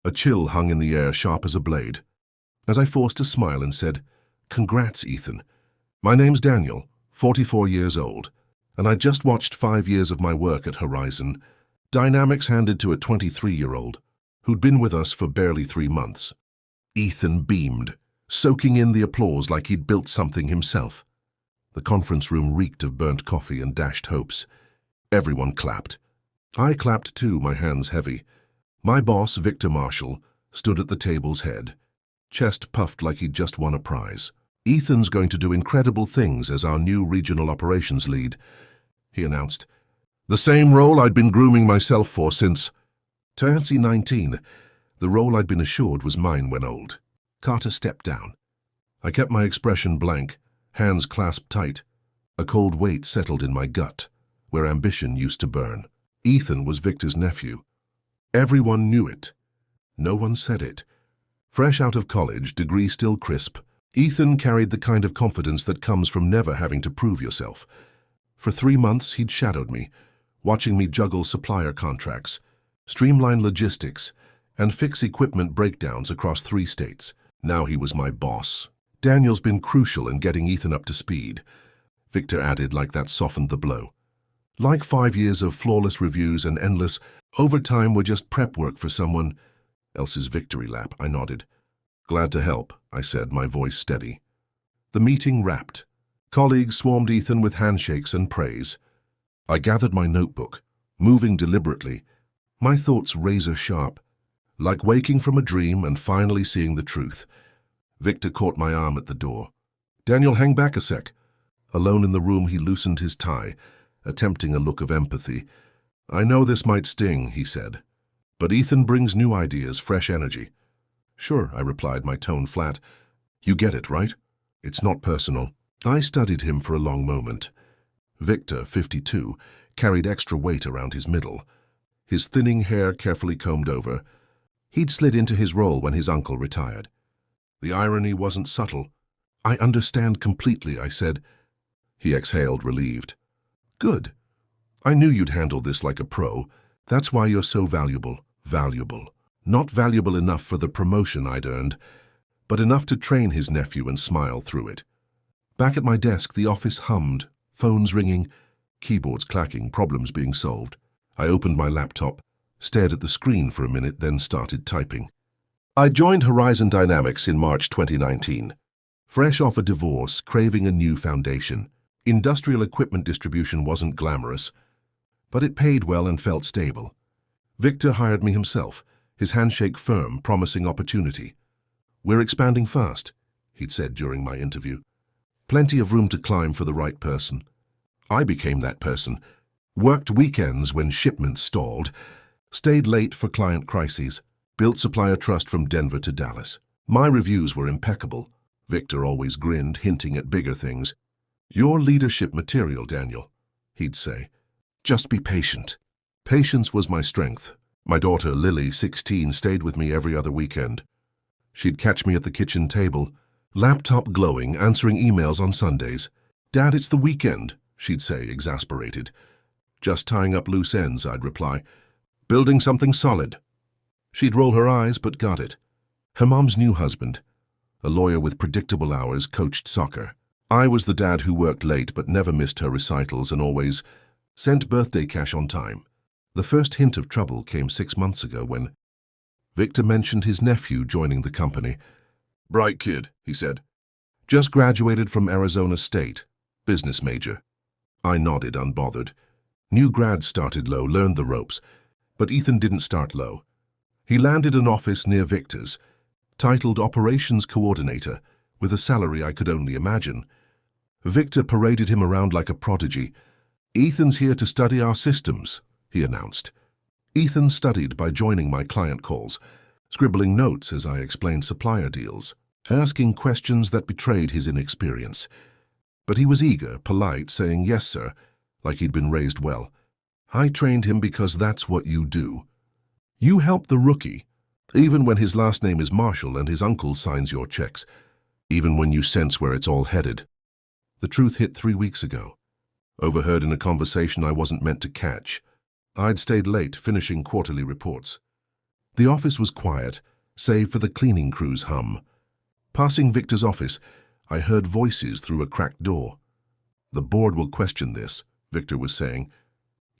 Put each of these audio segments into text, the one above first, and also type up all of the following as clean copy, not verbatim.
A chill hung in the air, sharp as a blade. As I forced a smile and said, "Congrats, Ethan. My name's Daniel, 44 years old, and I just watched 5 years of my work at Horizon. Dynamics handed to a 23-year-old who'd been with us for barely 3 months. Ethan beamed, soaking in the applause like he'd built something himself. The conference room reeked of burnt coffee and dashed hopes. Everyone clapped. I clapped too, my hands heavy. My boss, Victor Marshall, stood at the table's head, chest puffed like he'd just won a prize. "Ethan's going to do incredible things as our new regional operations lead," he announced. "The same role I'd been grooming myself for since..." To answer 19, the role I'd been assured was mine when old. Carter stepped down. I kept my expression blank, hands clasped tight. A cold weight settled in my gut, where ambition used to burn. Ethan was Victor's nephew. Everyone knew it. No one said it. Fresh out of college, degree still crisp, Ethan carried the kind of confidence that comes from never having to prove yourself. For 3 months, he'd shadowed me, watching me juggle supplier contracts, streamline logistics, and fix equipment breakdowns across 3 states. Now he was my boss. "Daniel's been crucial in getting Ethan up to speed," Victor added like that softened the blow. "Like 5 years of flawless reviews and endless overtime were just prep work for someone else's victory lap," I nodded. "Glad to help," I said, my voice steady. The meeting wrapped. Colleagues swarmed Ethan with handshakes and praise. I gathered my notebook, moving deliberately, my thoughts razor sharp, like waking from a dream and finally seeing the truth. Victor caught my arm at the door. "Daniel, hang back a sec." Alone in the room, he loosened his tie, attempting a look of empathy. "I know this might sting," he said, "but Ethan brings new ideas, fresh energy." "Sure," I replied, my tone flat. "You get it, right? It's not personal." I studied him for a long moment. Victor, 52, carried extra weight around his middle, his thinning hair carefully combed over. He'd slid into his role when his uncle retired. The irony wasn't subtle. "I understand completely," I said. He exhaled, relieved. "Good. I knew you'd handle this like a pro. That's why you're so valuable. Valuable. Not valuable enough for the promotion I'd earned, but enough to train his nephew and smile through it." Back at my desk, the office hummed, phones ringing, keyboards clacking, problems being solved. I opened my laptop, stared at the screen for a minute, then started typing. I joined Horizon Dynamics in March 2019. Fresh off a divorce, craving a new foundation. Industrial equipment distribution wasn't glamorous, but it paid well and felt stable. Victor hired me himself, his handshake firm, promising opportunity. "We're expanding fast," he'd said during my interview. "Plenty of room to climb for the right person." I became that person. Worked weekends when shipments stalled, stayed late for client crises, built supplier trust from Denver to Dallas. My reviews were impeccable. Victor always grinned, hinting at bigger things. "Your leadership material, Daniel," he'd say. "Just be patient." Patience was my strength. My daughter, Lily, 16, stayed with me every other weekend. She'd catch me at the kitchen table, laptop glowing, answering emails on Sundays. "Dad, it's the weekend," she'd say, exasperated. "Just tying up loose ends," I'd reply. "Building something solid." She'd roll her eyes, but got it. Her mom's new husband, a lawyer with predictable hours, coached soccer. I was the dad who worked late but never missed her recitals and always sent birthday cash on time. The first hint of trouble came 6 months ago when Victor mentioned his nephew joining the company. "Bright kid," he said. "Just graduated from Arizona State. Business major." I nodded, unbothered. New grads started low, learned the ropes. But Ethan didn't start low. He landed an office near Victor's, titled Operations Coordinator, with a salary I could only imagine. Victor paraded him around like a prodigy. "Ethan's here to study our systems," he announced. Ethan studied by joining my client calls, scribbling notes as I explained supplier deals, asking questions that betrayed his inexperience. But he was eager, polite, saying, "Yes, sir," like he'd been raised well. I trained him because that's what you do. You help the rookie, even when his last name is Marshall and his uncle signs your checks, even when you sense where it's all headed. The truth hit 3 weeks ago. Overheard in a conversation I wasn't meant to catch. I'd stayed late, finishing quarterly reports. The office was quiet, save for the cleaning crew's hum. Passing Victor's office, I heard voices through a cracked door. "The board will question this," Victor was saying.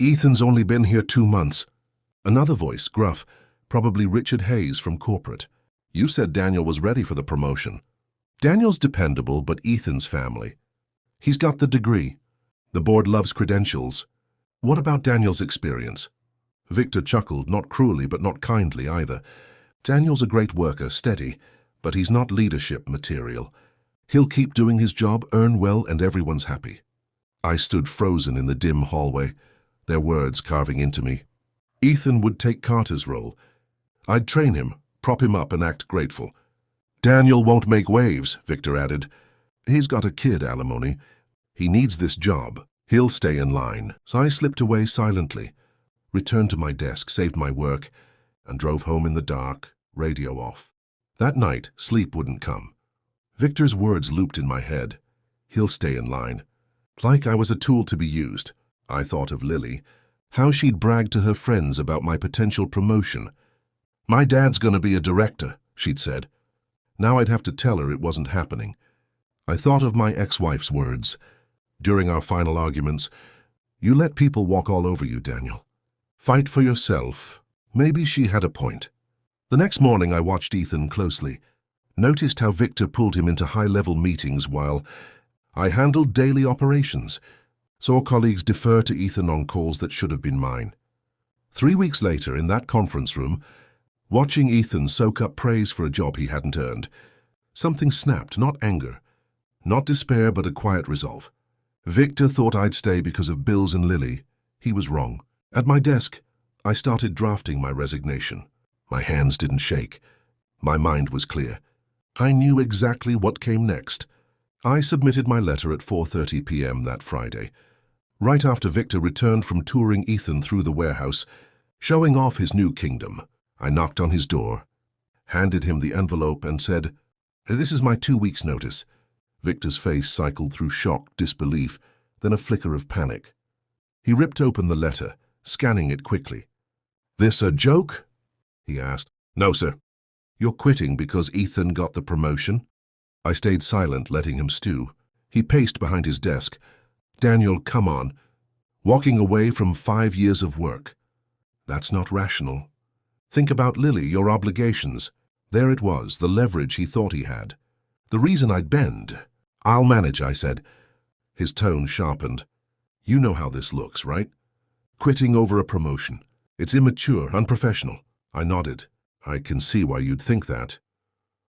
"Ethan's only been here 2 months." Another voice, gruff, probably Richard Hayes from corporate. "You said Daniel was ready for the promotion." "Daniel's dependable, but Ethan's family. He's got the degree. The board loves credentials." "What about Daniel's experience?" Victor chuckled, not cruelly but not kindly either. "Daniel's a great worker, steady, but he's not leadership material. He'll keep doing his job, earn well, and everyone's happy." I stood frozen in the dim hallway, their words carving into me. Ethan would take Carter's role. I'd train him, prop him up, and act grateful. "Daniel won't make waves," Victor added. "He's got a kid alimony. He needs this job. He'll stay in line." So I slipped away silently, returned to my desk, saved my work, and drove home in the dark, radio off. That night, sleep wouldn't come. Victor's words looped in my head. "He'll stay in line." Like I was a tool to be used. I thought of Lily, how she'd bragged to her friends about my potential promotion. "My dad's gonna be a director," she'd said. Now I'd have to tell her it wasn't happening. I thought of my ex-wife's words. During our final arguments, "You let people walk all over you, Daniel. Fight for yourself." Maybe she had a point. The next morning I watched Ethan closely, noticed how Victor pulled him into high-level meetings while I handled daily operations, saw colleagues defer to Ethan on calls that should have been mine. 3 weeks later, in that conference room, watching Ethan soak up praise for a job he hadn't earned, something snapped, not anger, not despair, but a quiet resolve. Victor thought I'd stay because of Bills and Lily. He was wrong. At my desk, I started drafting my resignation. My hands didn't shake. My mind was clear. I knew exactly what came next. I submitted my letter at 4:30 p.m. that Friday, right after Victor returned from touring Ethan through the warehouse, showing off his new kingdom. I knocked on his door, handed him the envelope, and said, "This is my 2 weeks' notice." Victor's face cycled through shock, disbelief, then a flicker of panic. He ripped open the letter, scanning it quickly. "This a joke?" he asked. "No, sir." "You're quitting because Ethan got the promotion?" I stayed silent, letting him stew. He paced behind his desk. "Daniel, come on. Walking away from 5 years of work. That's not rational. Think about Lily, your obligations." There it was, the leverage he thought he had. The reason I'd bend. "I'll manage," I said. His tone sharpened. "You know how this looks, right? Quitting over a promotion. It's immature, unprofessional." I nodded. "I can see why you'd think that."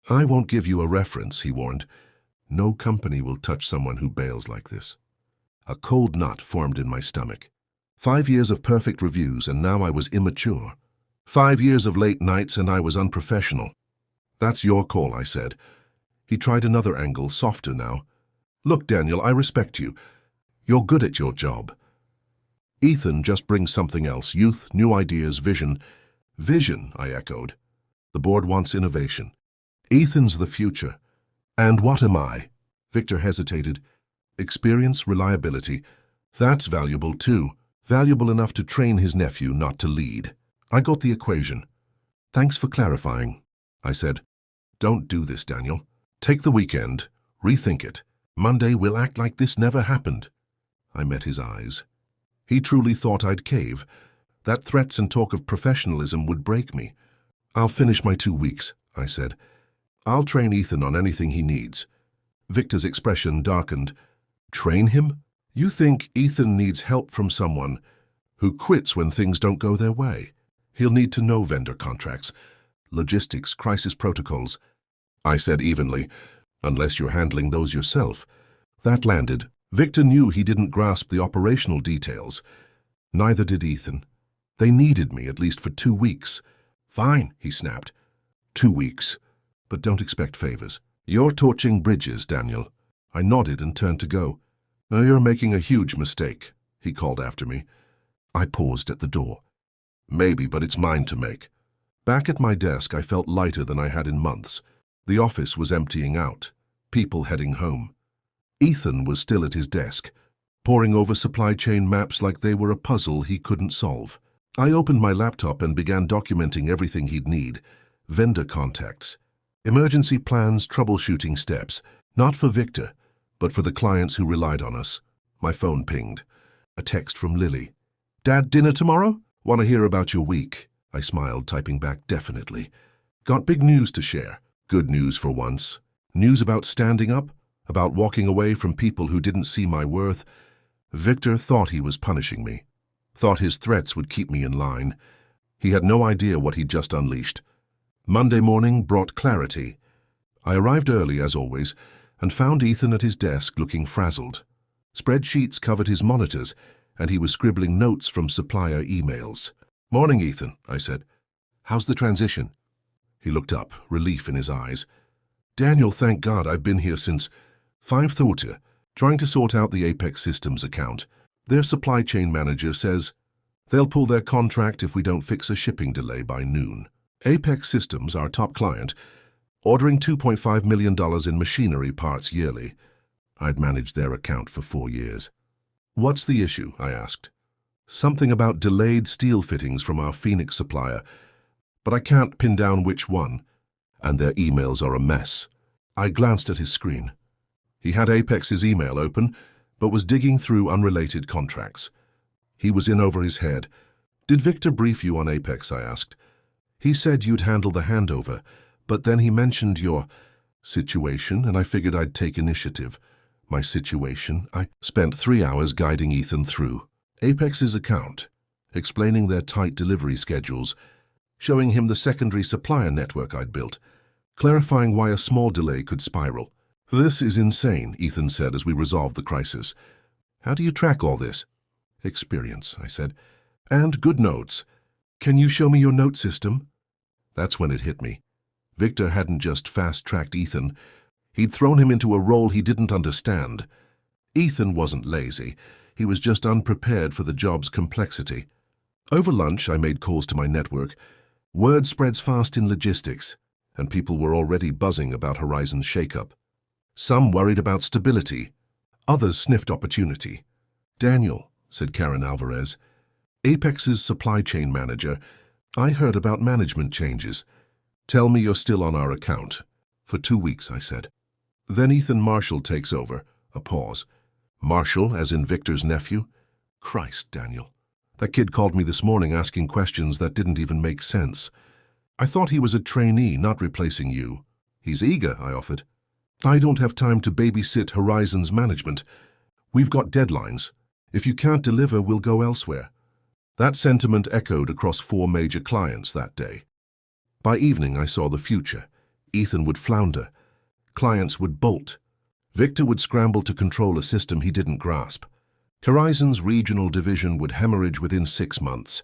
"I won't give you a reference," he warned. "No company will touch someone who bails like this." A cold knot formed in my stomach. 5 years of perfect reviews, and now I was immature. 5 years of late nights, and I was unprofessional. "That's your call," I said. He tried another angle, softer now. "Look, Daniel, I respect you. You're good at your job. Ethan just brings something else, youth, new ideas, vision." "Vision," I echoed. "The board wants innovation. Ethan's the future. And what am I?" Victor hesitated. "Experience, reliability. That's valuable too. Valuable enough to train his nephew, not to lead." I got the equation. "Thanks for clarifying," I said. "Don't do this, Daniel. Take the weekend. Rethink it. Monday we'll act like this never happened." I met his eyes. He truly thought I'd cave, that threats and talk of professionalism would break me. "I'll finish my 2 weeks," I said. "I'll train Ethan on anything he needs." Victor's expression darkened. "Train him? You think Ethan needs help from someone who quits when things don't go their way? He'll need to know vendor contracts, logistics, crisis protocols." I said evenly, "Unless you're handling those yourself." That landed. Victor knew he didn't grasp the operational details. Neither did Ethan. They needed me, at least for 2 weeks. "Fine," he snapped. 2 weeks. But don't expect favors. "You're torching bridges, Daniel." I nodded and turned to go. "You're making a huge mistake," he called after me. I paused at the door. "Maybe, but it's mine to make." Back at my desk, I felt lighter than I had in months. The office was emptying out, people heading home. Ethan was still at his desk, poring over supply chain maps like they were a puzzle he couldn't solve. I opened my laptop and began documenting everything he'd need: vendor contacts, emergency plans, troubleshooting steps, not for Victor, but for the clients who relied on us. My phone pinged. A text from Lily. "Dad, dinner tomorrow? Want to hear about your week?" I smiled, typing back definitely. "Got big news to share. Good news for once. News about standing up, about walking away from people who didn't see my worth. Victor thought he was punishing me, thought his threats would keep me in line. He had no idea what he'd just unleashed. Monday morning brought clarity. I arrived early, as always, and found Ethan at his desk looking frazzled. Spreadsheets covered his monitors, and he was scribbling notes from supplier emails. "Morning, Ethan," I said. "How's the transition?" He looked up, relief in his eyes. "Daniel, thank God I've been here since 5:30, trying to sort out the Apex Systems account. Their supply chain manager says they'll pull their contract if we don't fix a shipping delay by noon. Apex Systems, our top client, ordering $2.5 million in machinery parts yearly. I'd managed their account for 4 years. "What's the issue?" I asked. "Something about delayed steel fittings from our Phoenix supplier, but I can't pin down which one, and their emails are a mess." I glanced at his screen. He had Apex's email open, but was digging through unrelated contracts. He was in over his head. "Did Victor brief you on Apex?" I asked. "He said you'd handle the handover, but then he mentioned your situation, and I figured I'd take initiative." My situation? I spent 3 hours guiding Ethan through Apex's account, explaining their tight delivery schedules, showing him the secondary supplier network I'd built, clarifying why a small delay could spiral. "This is insane," Ethan said as we resolved the crisis. "How do you track all this?" "Experience," I said. "And good notes. Can you show me your note system?" That's when it hit me. Victor hadn't just fast-tracked Ethan. He'd thrown him into a role he didn't understand. Ethan wasn't lazy. He was just unprepared for the job's complexity. Over lunch, I made calls to my network. Word spreads fast in logistics, and people were already buzzing about Horizon's shakeup. Some worried about stability. Others sniffed opportunity. "Daniel," said Karen Alvarez, "Apex's supply chain manager, I heard about management changes. Tell me you're still on our account." "For 2 weeks," I said. "Then Ethan Marshall takes over." A pause. "Marshall, as in Victor's nephew?" "Christ, Daniel. That kid called me this morning asking questions that didn't even make sense. I thought he was a trainee, not replacing you." "He's eager," I offered. "I don't have time to babysit Horizon's management. We've got deadlines. If you can't deliver, we'll go elsewhere." That sentiment echoed across 4 major clients that day. By evening, I saw the future. Ethan would flounder. Clients would bolt. Victor would scramble to control a system he didn't grasp. Horizon's regional division would hemorrhage within 6 months.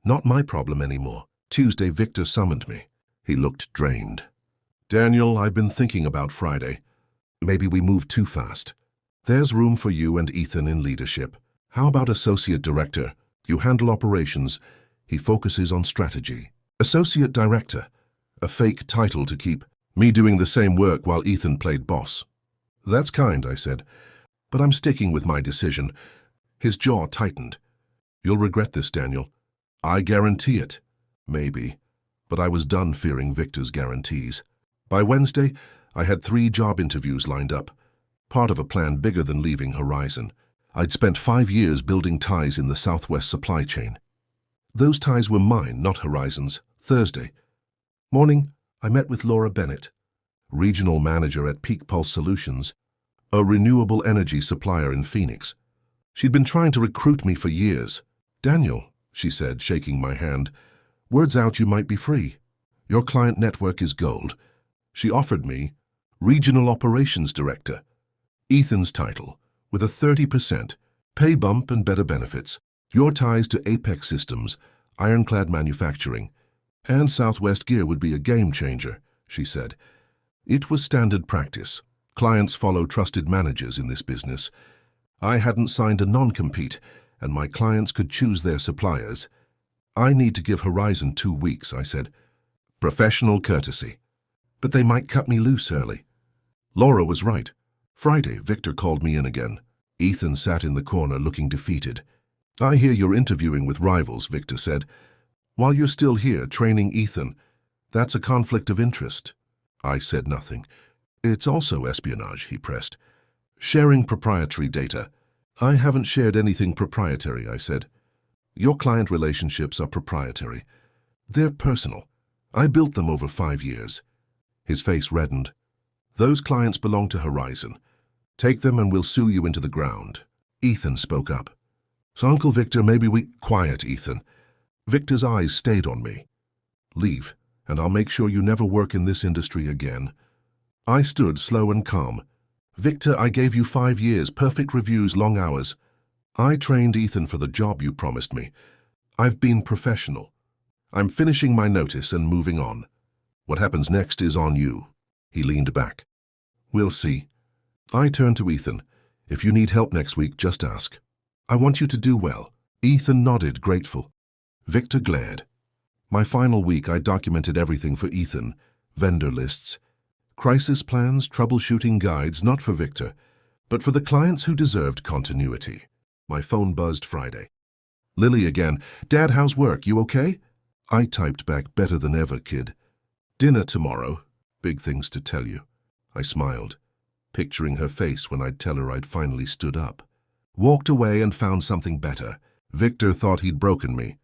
Not my problem anymore. Tuesday, Victor summoned me. He looked drained. "Daniel, I've been thinking about Friday. Maybe we moved too fast. There's room for you and Ethan in leadership. How about associate director? You handle operations. He focuses on strategy." Associate director, a fake title to keep me doing the same work while Ethan played boss. "That's kind," I said, "but I'm sticking with my decision." His jaw tightened. "You'll regret this, Daniel." "I guarantee it." Maybe, but I was done fearing Victor's guarantees. By Wednesday, I had 3 job interviews lined up, part of a plan bigger than leaving Horizon. I'd spent 5 years building ties in the Southwest supply chain. Those ties were mine, not Horizon's. Thursday morning, I met with Laura Bennett, regional manager at Peak Pulse Solutions, a renewable energy supplier in Phoenix. She'd been trying to recruit me for years. "Daniel," she said, shaking my hand, "word's out you might be free. Your client network is gold." She offered me regional operations director, Ethan's title, with a 30% pay bump and better benefits. Your ties to Apex Systems, ironclad manufacturing, and Southwest Gear would be a game changer, she said. It was standard practice. Clients follow trusted managers in this business. I hadn't signed a non-compete, and my clients could choose their suppliers. "I need to give Horizon 2 weeks," I said. "Professional courtesy. But they might cut me loose early." Laura was right. Friday, Victor called me in again. Ethan sat in the corner looking defeated. I hear you're interviewing with rivals, Victor said. While you're still here training Ethan, that's a conflict of interest. I said nothing. It's also espionage, he pressed. Sharing proprietary data. I haven't shared anything proprietary, I said. Your client relationships are proprietary. They're personal. I built them over 5 years. His face reddened. Those clients belong to Horizon. Take them and we'll sue you into the ground. Ethan spoke up. So Uncle Victor, maybe we— Quiet, Ethan. Victor's eyes stayed on me. Leave, and I'll make sure you never work in this industry again. I stood slow and calm. Victor, I gave you 5 years, perfect reviews, long hours. I trained Ethan for the job you promised me. I've been professional. I'm finishing my notice and moving on. What happens next is on you. He leaned back. We'll see. I turned to Ethan. If you need help next week, just ask. I want you to do well. Ethan nodded, grateful. Victor glared. My final week, I documented everything for Ethan. Vendor lists, crisis plans, troubleshooting guides, not for Victor, but for the clients who deserved continuity. My phone buzzed Friday. Lily again. Dad, how's work? You okay? I typed back, better than ever, kid. Dinner tomorrow. Big things to tell you. I smiled, picturing her face when I'd tell her I'd finally stood up. Walked away and found something better. Victor thought he'd broken me.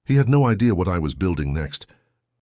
He had no idea what I was building next.